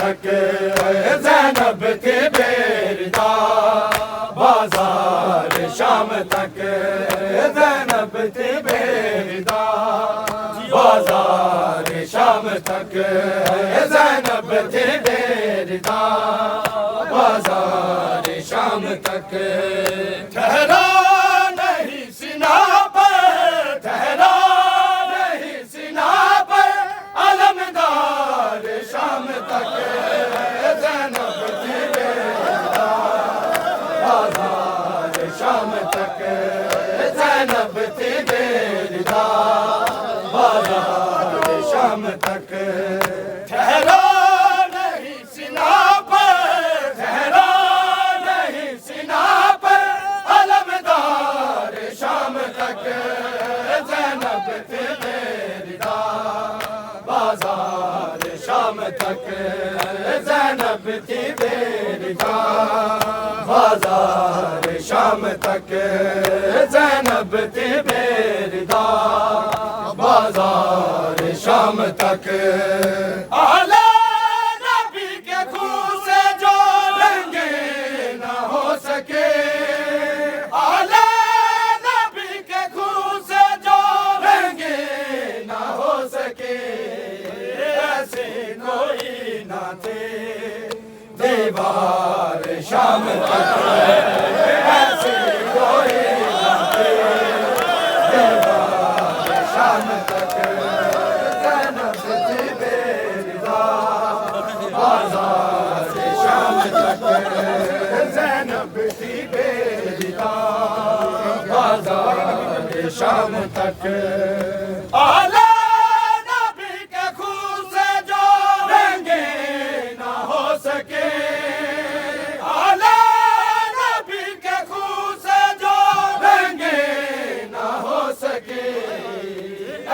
تک زینب تھی بیردہ بازار شام تک زینب تھی بیردہ بازار شام تک زینب تھی بیردہ بازار شام تک ٹھہرا نہیں سینا پر ٹھہرا نہیں سینا پر علمدار شام تک زینب تھی بیردہ بازار شام تک زینب تھی بیردہ بازار شام تک ٹھہرا نہیں سینا پر ٹھہرا نہیں سینا پر علمدار شام تک زینب تھی بیردہ بازار شام تک زینب تھی بیردہ بازار شام تک زینب تھی بیردہ بازار شام تک آلے نبی کے خون سے جو رنگے نہ ہو سکے آلے نبی کے خون سے جو رنگے نہ ہو سکے ایسے کوئی نہ تھے دیوار شام تک ایسے کوئی نہ تھے دیوار شام تک زینب تھی بیردہ بازار شام تک زینب تھی بیردہ بازار شام تک آلے نبی کے خون سے جو رنگے نہ ہو سکے آلے نبی کے خون سے جو رنگے نہ ہو سکے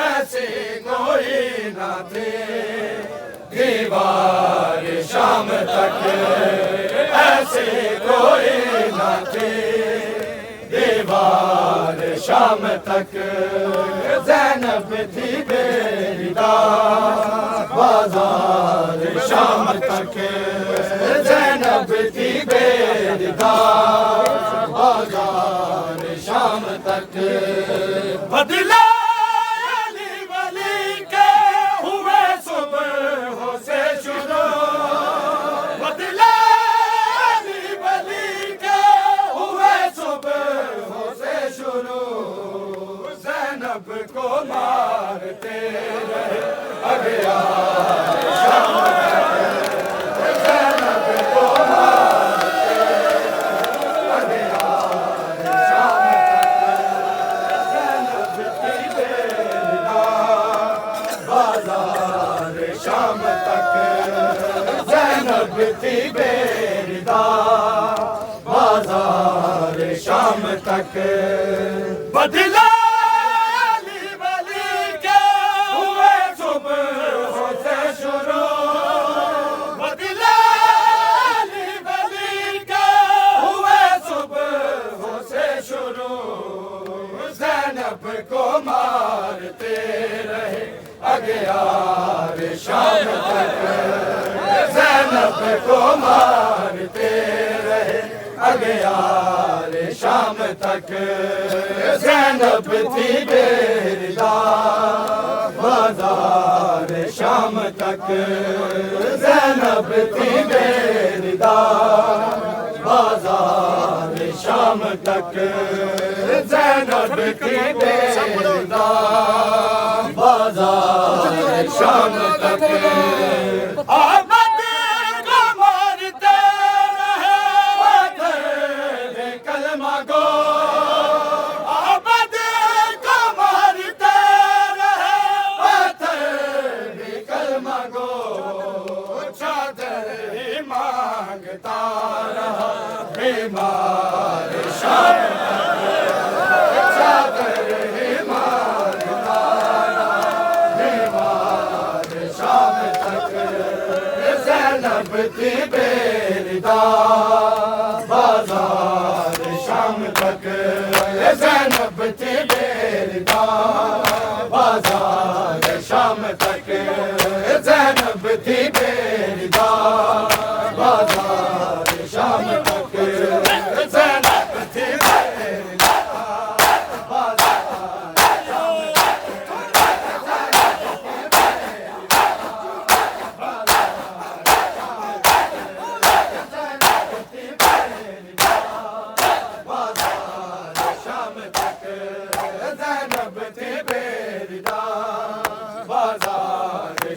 ایسے کوئی نہ تھے دیوار شام تک ایسے کوئی نہ تھے دیوار شام تک زینب تھی بیردہ بازار شام تک زینب تھی بیردہ بازار شام تک بدلا علی ولی کے ہوئے صبح سے شروع بدلا علی ولی کے ہوئے صبح سے شروع زینب کو مارتے رہے اغیار شام تک زینب کو مارتے رہے اغیار شام تک زینب تھی بیردہ بازار شام تک زینب تھی بیردہ بازار شام تک بدلا علی ولی کے ہوئے صبح سے شروع بدلا علی ولی کے ہوئے صبح سے شروع زینب کو مارتے رہے اغیار شام تک زینب کو مارتے رہے اغیار شام تک زینب تھی بیردہ بازار شام تک زینب تھی بیردہ بازار شام تک زینب تھی بیردہ بازار شام تک آمد کو مارتے رہے پتھر کلمہ گو آمد کو مارتے رہے پتھر کلمہ گو چادر ہی مانگتا رہا بیمار شام تک چادر ہی مانگتا رہا بیمار شام تک زینب تھی بیردہ بازار شام تک زینب تھی بیردہ بازار شام تک زینب تھی بیدار بازار شام تک زینب تھی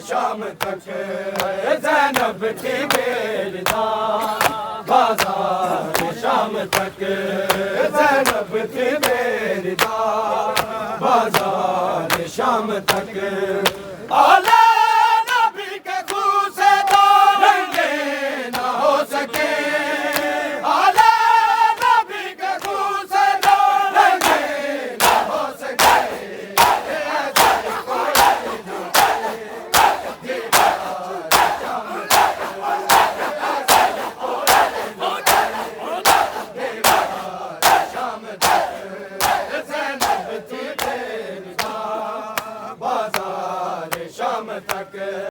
شام تک زینب تھی بیدار بازار شام تک زینب تھی بیدار بازار شام تک